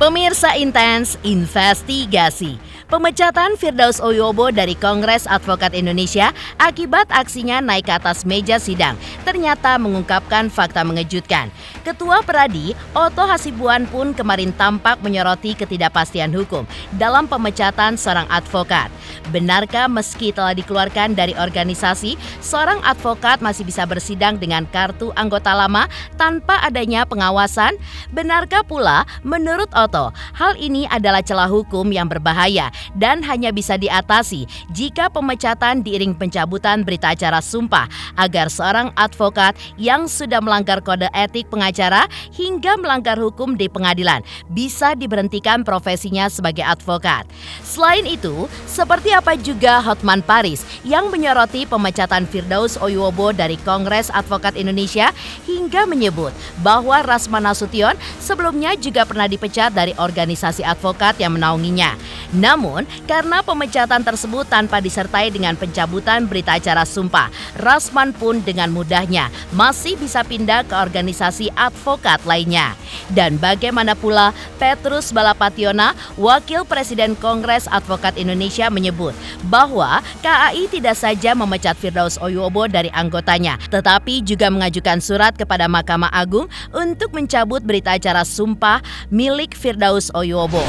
Pemirsa Intens Investigasi. Pemecatan Firdaus Oyobo dari Kongres Advokat Indonesia akibat aksinya naik ke atas meja sidang ternyata mengungkapkan fakta mengejutkan. Ketua Peradi, Otto Hasibuan pun kemarin tampak menyoroti ketidakpastian hukum dalam pemecatan seorang advokat. Benarkah meski telah dikeluarkan dari organisasi, seorang advokat masih bisa bersidang dengan kartu anggota lama tanpa adanya pengawasan? Benarkah pula menurut Otto, hal ini adalah celah hukum yang berbahaya dan hanya bisa diatasi jika pemecatan diiring pencabutan berita acara sumpah agar seorang advokat yang sudah melanggar kode etik pengacara hingga melanggar hukum di pengadilan bisa diberhentikan profesinya sebagai advokat. Selain itu, seperti apa juga Hotman Paris yang menyoroti pemecatan Firdaus Oyobo dari Kongres Advokat Indonesia hingga menyebut bahwa Rasman Nasution sebelumnya juga pernah dipecat dari organisasi advokat yang menaunginya. Namun, karena pemecatan tersebut tanpa disertai dengan pencabutan berita acara sumpah, Rasman pun dengan mudahnya masih bisa pindah ke organisasi advokat lainnya. Dan bagaimana pula Petrus Balapationa, Wakil Presiden Kongres Advokat Indonesia menyebut bahwa KAI tidak saja memecat Firdaus Oyobo dari anggotanya, tetapi juga mengajukan surat kepada Mahkamah Agung untuk mencabut berita acara sumpah milik Firdaus Oyobo.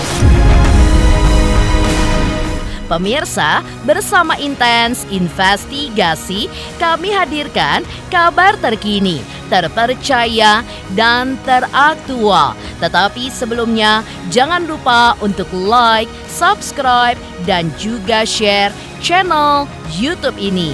Pemirsa, bersama Intens Investigasi, kami hadirkan kabar terkini, terpercaya, dan teraktual. Tetapi sebelumnya, jangan lupa untuk like, subscribe, dan juga share channel YouTube ini.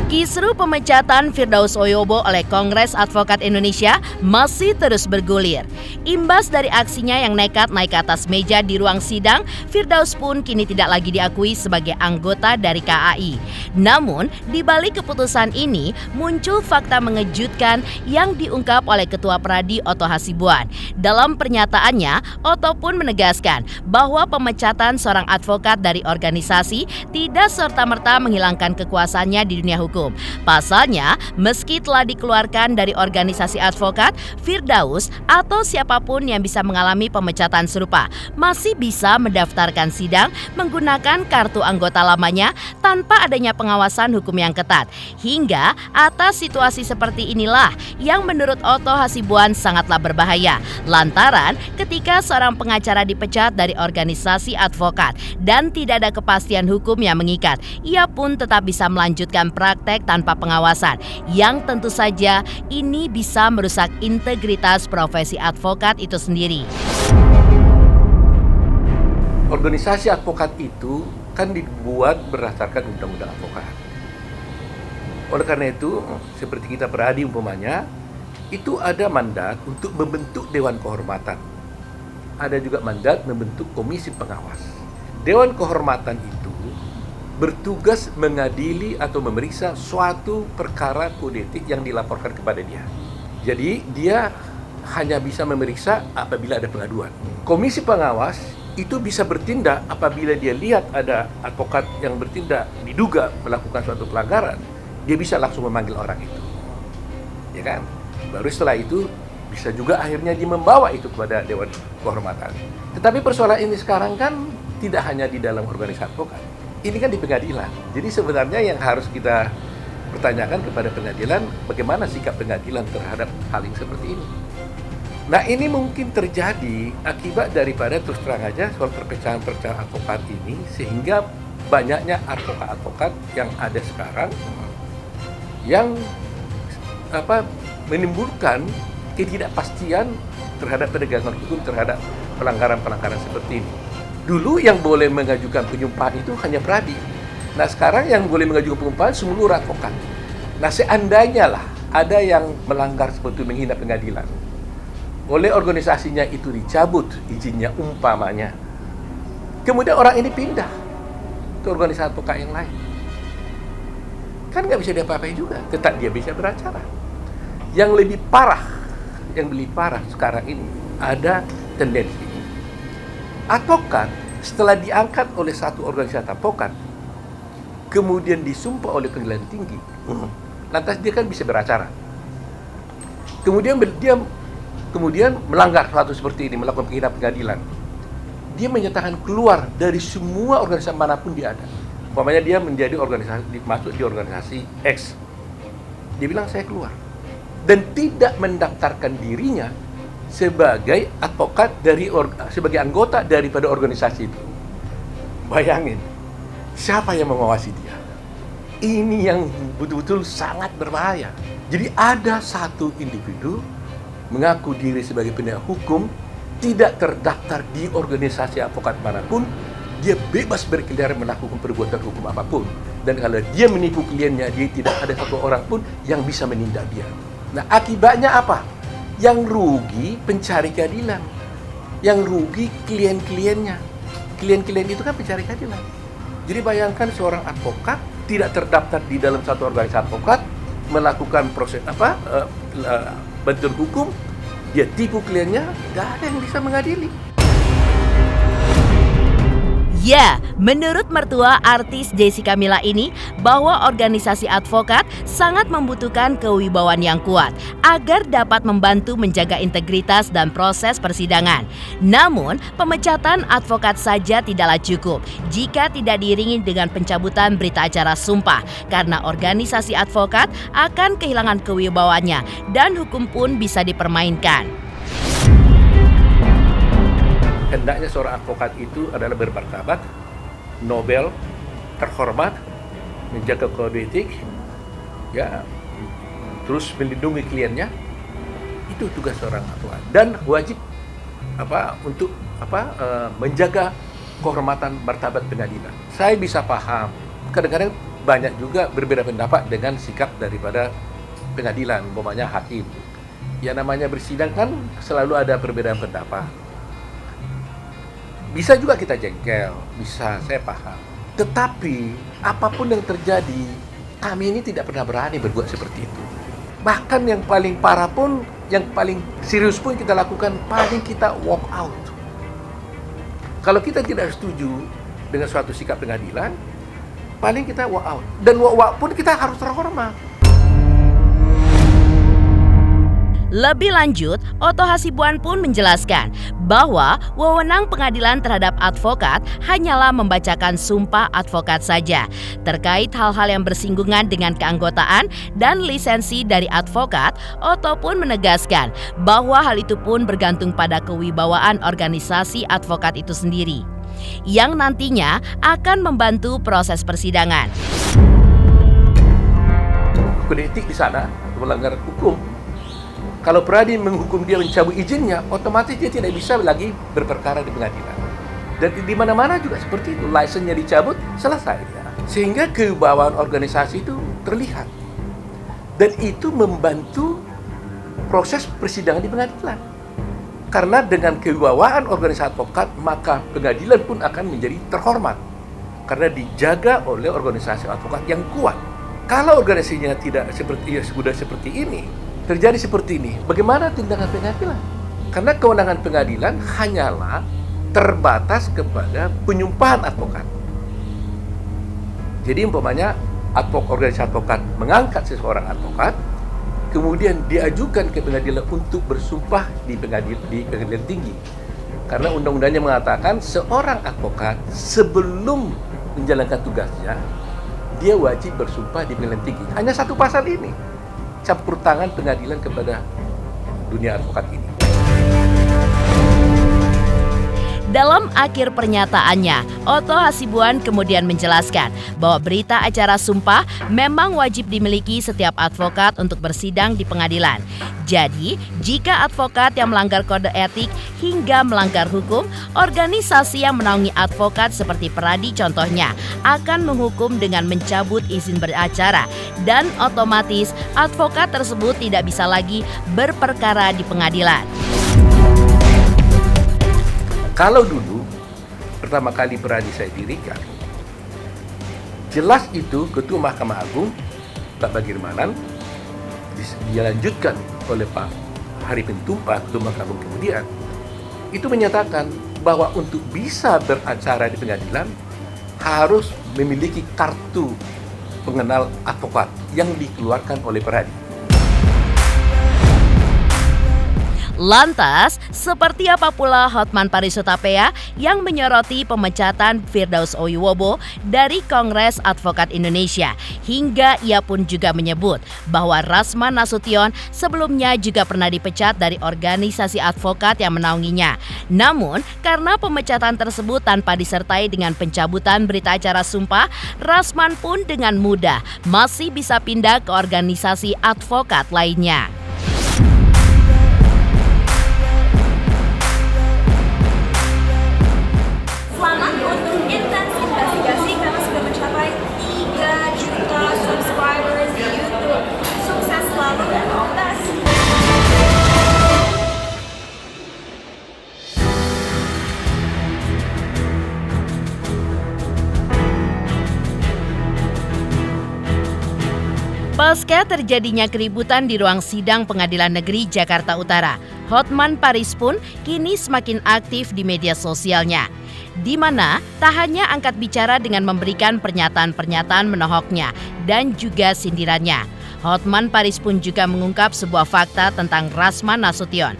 Kisru pemecatan Firdaus Oyobo oleh Kongres Advokat Indonesia masih terus bergulir. Imbas dari aksinya yang nekat naik ke atas meja di ruang sidang, Firdaus pun kini tidak lagi diakui sebagai anggota dari KAI. Namun, di balik keputusan ini muncul fakta mengejutkan yang diungkap oleh Ketua Peradi Otto Hasibuan. Dalam pernyataannya, Otto pun menegaskan bahwa pemecatan seorang advokat dari organisasi tidak serta-merta menghilangkan kekuasaannya di dunia hukum. Pasalnya, meski telah dikeluarkan dari organisasi advokat, Firdaus atau siapapun yang bisa mengalami pemecatan serupa masih bisa mendaftarkan sidang menggunakan kartu anggota lamanya tanpa adanya pengawasan hukum yang ketat. Hingga atas situasi seperti inilah yang menurut Otto Hasibuan sangatlah berbahaya. Lantaran ketika seorang pengacara dipecat dari organisasi advokat dan tidak ada kepastian hukum yang mengikat, ia pun tetap bisa melanjutkan praktek tanpa pengawasan, yang tentu saja ini bisa merusak integritas profesi advokat itu sendiri. Organisasi advokat itu kan dibuat berdasarkan undang-undang advokat. Oleh karena itu, seperti kita Peradi umpamanya, itu ada mandat untuk membentuk Dewan Kehormatan. Ada juga mandat membentuk komisi pengawas. Dewan Kehormatan itu bertugas mengadili atau memeriksa suatu perkara kode etik yang dilaporkan kepada dia. Jadi dia hanya bisa memeriksa apabila ada pengaduan. Komisi pengawas itu bisa bertindak apabila dia lihat ada advokat yang bertindak diduga melakukan suatu pelanggaran, dia bisa langsung memanggil orang itu. Ya kan? Baru setelah itu bisa juga akhirnya dia membawa itu kepada Dewan Kehormatan. Tetapi persoalan ini sekarang kan tidak hanya di dalam organisasi advokat. Ini kan di pengadilan. Jadi sebenarnya yang harus kita pertanyakan kepada pengadilan, bagaimana sikap pengadilan terhadap hal yang seperti ini. Nah, ini mungkin terjadi akibat daripada terus terang aja soal perpecahan advokat ini, sehingga banyaknya advokat-advokat yang ada sekarang yang menimbulkan ketidakpastian terhadap penegakan hukum terhadap pelanggaran-pelanggaran seperti ini. Dulu yang boleh mengajukan penyumpahan itu hanya Peradi. Nah, sekarang yang boleh mengajukan penyumpahan seluruh advokat. Nah, seandainya lah ada yang melanggar seperti menghina pengadilan, oleh organisasinya itu dicabut izinnya umpamanya, kemudian orang ini pindah ke organisasi advokat yang lain, kan nggak bisa diapa-apain juga, tetap dia bisa beracara. Yang lebih parah sekarang ini ada tendensi advokat setelah diangkat oleh satu organisasi advokat, kemudian disumpah oleh pengadilan tinggi, lantas dia kan bisa beracara. Kemudian melanggar suatu seperti ini, melakukan penghinaan pengadilan. Dia menyatakan keluar dari semua organisasi manapun dia ada. Umpamanya dia masuk di organisasi X. Dia bilang saya keluar. Dan tidak mendaftarkan dirinya sebagai advokat sebagai anggota daripada organisasi itu. Bayangin, siapa yang mengawasi dia? Ini yang betul-betul sangat berbahaya. Jadi ada satu individu mengaku diri sebagai penegak hukum, tidak terdaftar di organisasi advokat manapun, dia bebas berkeliaran melakukan perbuatan hukum apapun. Dan kalau dia menipu kliennya, dia tidak ada satu orang pun yang bisa menindak dia. Nah, akibatnya apa? Yang rugi pencari keadilan, yang rugi klien-kliennya. Klien-klien itu kan pencari keadilan. Jadi bayangkan seorang advokat tidak terdaftar di dalam satu organisasi advokat, melakukan proses bantuan hukum, dia tipu kliennya, nggak ada yang bisa mengadili. Ya, menurut mertua artis Jessica Mila ini, bahwa organisasi advokat sangat membutuhkan kewibawaan yang kuat agar dapat membantu menjaga integritas dan proses persidangan. Namun, pemecatan advokat saja tidaklah cukup jika tidak diiringi dengan pencabutan berita acara sumpah, karena organisasi advokat akan kehilangan kewibawaannya dan hukum pun bisa dipermainkan. Hendaknya seorang advokat itu adalah bermartabat, nobel, terhormat, menjaga kode etik, ya, terus melindungi kliennya. Itu tugas seorang advokat dan wajib untuk menjaga kehormatan martabat pengadilan. Saya bisa paham, kadang-kadang banyak juga berbeda pendapat dengan sikap daripada pengadilan, umpamanya hakim. Ya namanya bersidang kan selalu ada perbedaan pendapat. Bisa juga kita jengkel, bisa, saya paham. Tetapi apapun yang terjadi, kami ini tidak pernah berani berbuat seperti itu. Bahkan yang paling parah pun, yang paling serius pun kita lakukan, paling kita walk out. Kalau kita tidak setuju dengan suatu sikap pengadilan, paling kita walk out. Dan walk out pun kita harus terhormat. Lebih lanjut, Otto Hasibuan pun menjelaskan bahwa wewenang pengadilan terhadap advokat hanyalah membacakan sumpah advokat saja. Terkait hal-hal yang bersinggungan dengan keanggotaan dan lisensi dari advokat, Otto pun menegaskan bahwa hal itu pun bergantung pada kewibawaan organisasi advokat itu sendiri, yang nantinya akan membantu proses persidangan. Kode etik di sana melanggar hukum. Kalau peradi menghukum dia mencabut izinnya, otomatis dia tidak bisa lagi berperkara di pengadilan. Dan di mana-mana juga seperti itu, lisensinya dicabut, selesai. Sehingga kewibawaan organisasi itu terlihat. Dan itu membantu proses persidangan di pengadilan. Karena dengan kewibawaan organisasi advokat, maka pengadilan pun akan menjadi terhormat. Karena dijaga oleh organisasi advokat yang kuat. Kalau organisasinya tidak sudah seperti ini, terjadi seperti ini, bagaimana tindakan pengadilan? Karena kewenangan pengadilan hanyalah terbatas kepada penyumpahan advokat. Jadi umpamanya organisasi advokat mengangkat seseorang advokat, kemudian diajukan ke pengadilan untuk bersumpah di pengadilan tinggi. Karena undang-undangnya mengatakan seorang advokat sebelum menjalankan tugasnya, dia wajib bersumpah di pengadilan tinggi. Hanya satu pasal ini, campur tangan pengadilan kepada dunia advokat ini. Dalam akhir pernyataannya, Otto Hasibuan kemudian menjelaskan bahwa berita acara sumpah memang wajib dimiliki setiap advokat untuk bersidang di pengadilan. Jadi, jika advokat yang melanggar kode etik hingga melanggar hukum, organisasi yang menaungi advokat seperti Peradi contohnya akan menghukum dengan mencabut izin beracara dan otomatis advokat tersebut tidak bisa lagi berperkara di pengadilan. Kalau dulu pertama kali Peradi saya dirikan, jelas itu Ketua Mahkamah Agung Pak Bagirmanan dilanjutkan oleh Pak Haripin Tumpak, Ketua Mahkamah Agung kemudian, itu menyatakan bahwa untuk bisa beracara di pengadilan harus memiliki kartu pengenal advokat yang dikeluarkan oleh Peradi. Lantas, seperti apa pula Hotman Paris Hutapea yang menyoroti pemecatan Firdaus Oyowobo dari Kongres Advokat Indonesia, hingga ia pun juga menyebut bahwa Rasman Nasution sebelumnya juga pernah dipecat dari organisasi advokat yang menaunginya. Namun, karena pemecatan tersebut tanpa disertai dengan pencabutan berita acara sumpah, Rasman pun dengan mudah masih bisa pindah ke organisasi advokat lainnya. Selamat untuk Intens Investigasi karena sudah mencapai 3 juta subscribers di YouTube. Sukses selalu dan all the best. Pasca terjadinya keributan di ruang sidang Pengadilan Negeri Jakarta Utara, Hotman Paris pun kini semakin aktif di media sosialnya, di mana tak hanya angkat bicara dengan memberikan pernyataan-pernyataan menohoknya dan juga sindirannya. Hotman Paris pun juga mengungkap sebuah fakta tentang Rasman Nasution.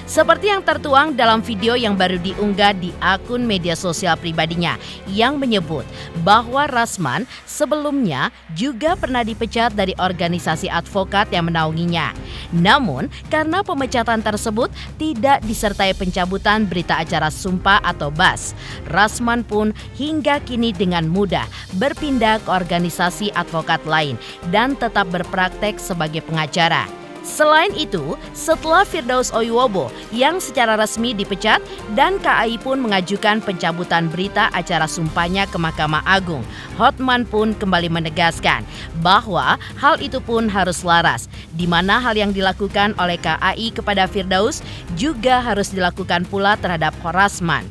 Seperti yang tertuang dalam video yang baru diunggah di akun media sosial pribadinya yang menyebut bahwa Rasman sebelumnya juga pernah dipecat dari organisasi advokat yang menaunginya. Namun, karena pemecatan tersebut tidak disertai pencabutan berita acara sumpah atau BAS, Rasman pun hingga kini dengan mudah berpindah ke organisasi advokat lain dan tetap berpraktek sebagai pengacara. Selain itu, setelah Firdaus Oyowobo yang secara resmi dipecat dan KAI pun mengajukan pencabutan berita acara sumpahnya ke Mahkamah Agung, Hotman pun kembali menegaskan bahwa hal itu pun harus laras, di mana hal yang dilakukan oleh KAI kepada Firdaus juga harus dilakukan pula terhadap Rasman.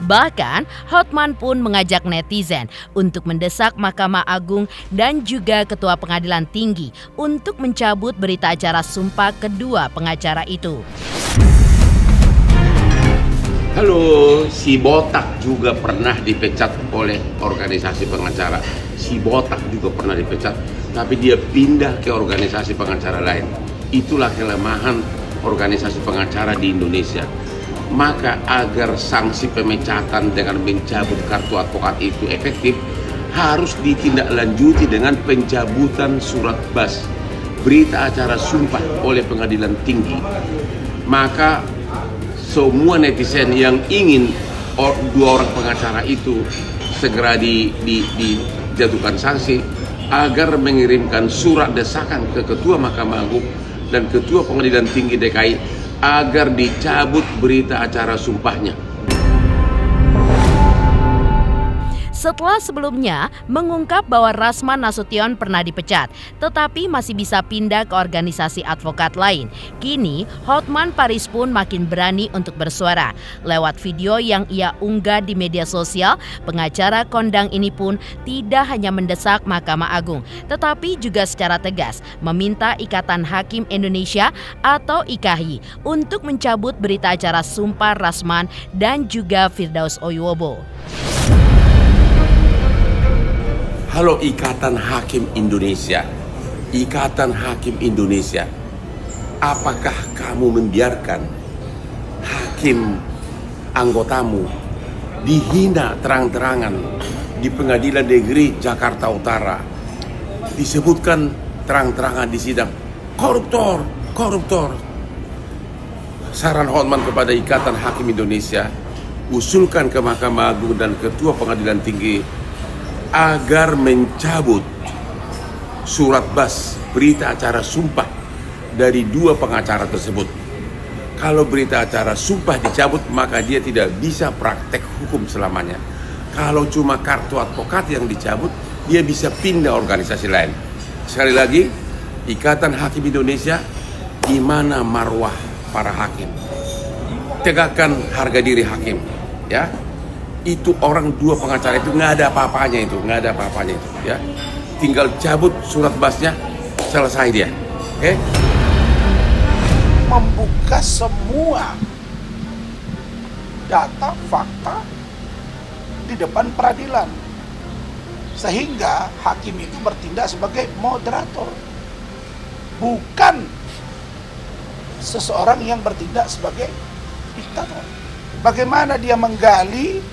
Bahkan, Hotman pun mengajak netizen untuk mendesak Mahkamah Agung dan juga Ketua Pengadilan Tinggi untuk mencabut berita acara sumpah kedua pengacara itu. Halo, si Botak juga pernah dipecat oleh organisasi pengacara. Si Botak juga pernah dipecat, tapi dia pindah ke organisasi pengacara lain. Itulah kelemahan organisasi pengacara di Indonesia. Maka agar sanksi pemecatan dengan mencabut kartu advokat itu efektif, harus ditindaklanjuti dengan pencabutan surat BAS, berita acara sumpah oleh pengadilan tinggi. Maka semua netizen yang ingin dua orang pengacara itu segera dijatuhkan sanksi, agar mengirimkan surat desakan ke Ketua Mahkamah Agung dan Ketua Pengadilan Tinggi DKI agar dicabut berita acara sumpahnya. Setelah sebelumnya mengungkap bahwa Rasman Nasution pernah dipecat, tetapi masih bisa pindah ke organisasi advokat lain, kini Hotman Paris pun makin berani untuk bersuara. Lewat video yang ia unggah di media sosial, pengacara kondang ini pun tidak hanya mendesak Mahkamah Agung, tetapi juga secara tegas meminta Ikatan Hakim Indonesia atau IKHI untuk mencabut berita acara sumpah Rasman dan juga Firdaus Oyowobo. Halo Ikatan Hakim Indonesia, Ikatan Hakim Indonesia, apakah kamu membiarkan hakim anggotamu dihina terang-terangan di Pengadilan Negeri Jakarta Utara? Disebutkan terang-terangan di sidang, koruptor, koruptor. Saran Hotman kepada Ikatan Hakim Indonesia, usulkan ke Mahkamah Agung dan Ketua Pengadilan Tinggi agar mencabut surat BAS, berita acara sumpah dari dua pengacara tersebut. Kalau berita acara sumpah dicabut, maka dia tidak bisa praktek hukum selamanya. Kalau cuma kartu advokat yang dicabut, dia bisa pindah organisasi lain. Sekali lagi, Ikatan Hakim Indonesia, di mana marwah para hakim? Tegakkan harga diri hakim. ya. Itu orang dua pengacara itu nggak ada apa-apanya itu, ya. Tinggal cabut surat basnya, selesai dia. Oke? Membuka semua data, fakta di depan peradilan. Sehingga hakim itu bertindak sebagai moderator. Bukan seseorang yang bertindak sebagai diktator. Bagaimana dia menggali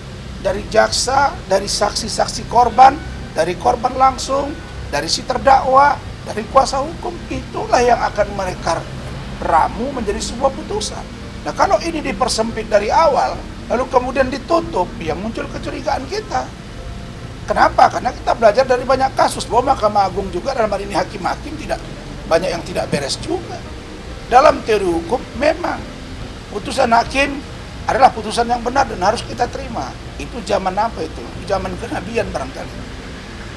dari jaksa, dari saksi-saksi korban, dari korban langsung, dari si terdakwa, dari kuasa hukum, itulah yang akan mereka ramu menjadi sebuah putusan. Nah, kalau ini dipersempit dari awal, lalu kemudian ditutup, yang muncul kecurigaan kita. Kenapa? Karena kita belajar dari banyak kasus bahwa Mahkamah Agung juga dalam hal ini hakim-hakim tidak banyak yang tidak beres juga. Dalam teori hukum memang putusan hakim adalah putusan yang benar dan harus kita terima. Itu zaman apa itu? Zaman kenabian barangkali.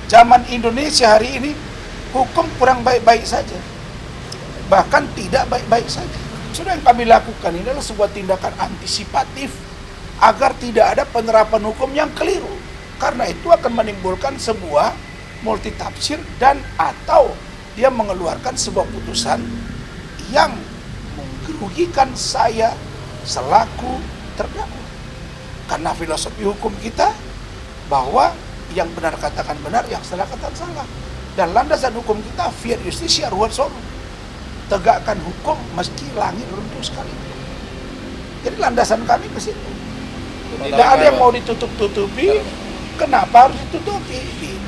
Zaman Indonesia hari ini hukum kurang baik-baik saja. Bahkan tidak baik-baik saja. Sudah yang kami lakukan ini adalah sebuah tindakan antisipatif agar tidak ada penerapan hukum yang keliru. Karena itu akan menimbulkan sebuah multitafsir dan atau dia mengeluarkan sebuah putusan yang merugikan saya selaku terdakwa. Karena filosofi hukum kita bahwa yang benar katakan benar, yang salah katakan salah. Dan landasan hukum kita fiat justisia ruwet solum. Tegakkan hukum meski langit runtuh sekali. Jadi landasan kami ke situ. Tidak ada yang mau ditutup-tutupi. Kenapa harus ditutupi? Gitu.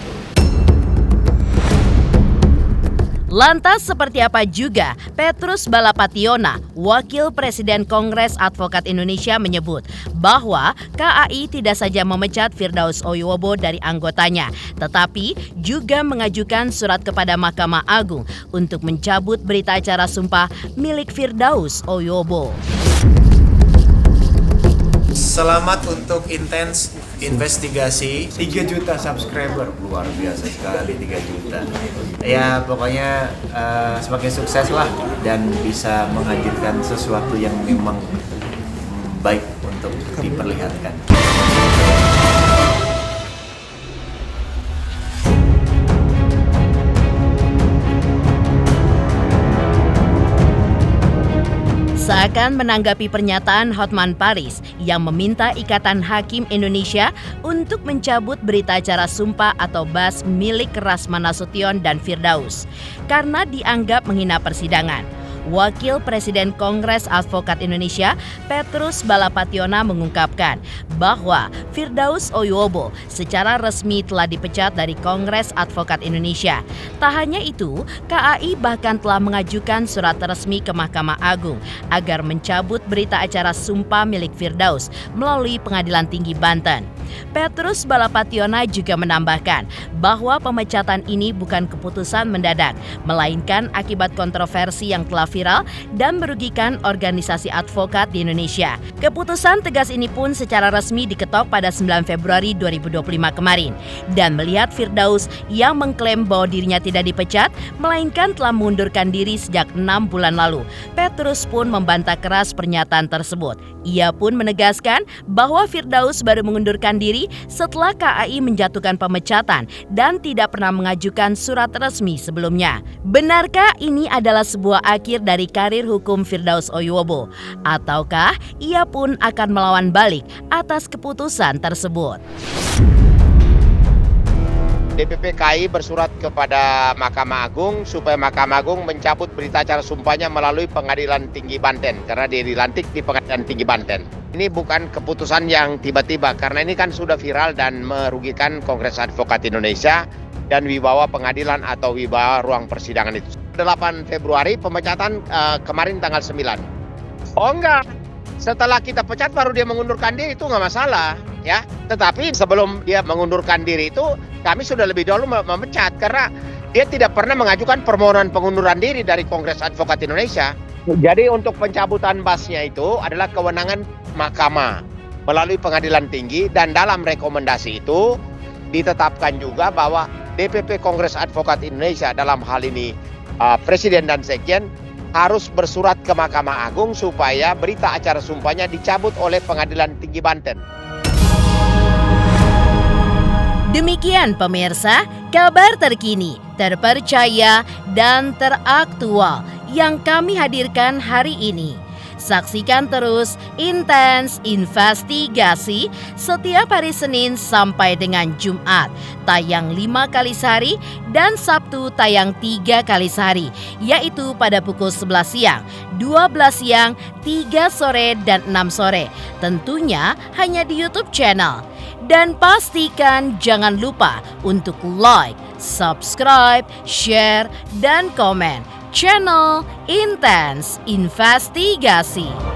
Lantas seperti apa juga Petrus Balapationa, Wakil Presiden Kongres Advokat Indonesia menyebut bahwa KAI tidak saja memecat Firdaus Oyobo dari anggotanya, tetapi juga mengajukan surat kepada Mahkamah Agung untuk mencabut berita acara sumpah milik Firdaus Oyobo. Selamat untuk intens investigasi 3 juta subscriber, luar biasa sekali 3 juta. Ya pokoknya semakin sukses lah dan bisa menghadirkan sesuatu yang memang baik untuk diperlihatkan. Seakan menanggapi pernyataan Hotman Paris yang meminta Ikatan Hakim Indonesia untuk mencabut berita acara sumpah atau BAS milik Rasman Nasution dan Firdaus karena dianggap menghina persidangan. Wakil Presiden Kongres Advokat Indonesia Petrus Balapationa mengungkapkan bahwa Firdaus Oyobo secara resmi telah dipecat dari Kongres Advokat Indonesia. Tak hanya itu, KAI bahkan telah mengajukan surat resmi ke Mahkamah Agung agar mencabut berita acara sumpah milik Firdaus melalui Pengadilan Tinggi Banten. Petrus Balapationa juga menambahkan bahwa pemecatan ini bukan keputusan mendadak, melainkan akibat kontroversi yang telah viral dan merugikan organisasi advokat di Indonesia. Keputusan tegas ini pun secara resmi diketok pada 9 Februari 2025 kemarin. Dan melihat Firdaus yang mengklaim bahwa dirinya tidak dipecat, melainkan telah mengundurkan diri sejak 6 bulan lalu, Petrus pun membantah keras pernyataan tersebut. Ia pun menegaskan bahwa Firdaus baru mengundurkan diri setelah KAI menjatuhkan pemecatan dan tidak pernah mengajukan surat resmi sebelumnya. Benarkah ini adalah sebuah akhir dari karir hukum Firdaus Oyobo? Ataukah ia pun akan melawan balik atas keputusan tersebut? DPP KAI bersurat kepada Mahkamah Agung supaya Mahkamah Agung mencabut berita acara sumpahnya melalui Pengadilan Tinggi Banten karena dia dilantik di Pengadilan Tinggi Banten. Ini bukan keputusan yang tiba-tiba karena ini kan sudah viral dan merugikan Kongres Advokat Indonesia dan wibawa pengadilan atau wibawa ruang persidangan itu. 8 Februari pemecatan kemarin tanggal 9. Oh enggak, setelah kita pecat baru dia mengundurkan diri, itu nggak masalah ya. Tetapi sebelum dia mengundurkan diri itu kami sudah lebih dahulu memecat karena dia tidak pernah mengajukan permohonan pengunduran diri dari Kongres Advokat Indonesia. Jadi untuk pencabutan BAS-nya itu adalah kewenangan mahkamah melalui Pengadilan Tinggi dan dalam rekomendasi itu ditetapkan juga bahwa DPP Kongres Advokat Indonesia dalam hal ini Presiden dan Sekjen harus bersurat ke Mahkamah Agung supaya berita acara sumpahnya dicabut oleh Pengadilan Tinggi Banten. Demikian pemirsa, kabar terkini, terpercaya, dan teraktual yang kami hadirkan hari ini. Saksikan terus Intens Investigasi setiap hari Senin sampai dengan Jumat, tayang 5 kali sehari dan Sabtu tayang 3 kali sehari, yaitu pada pukul 11 siang, 12 siang, 3 sore, dan 6 sore. Tentunya hanya di YouTube channel. Dan pastikan jangan lupa untuk like, subscribe, share, dan komen channel Intens Investigasi.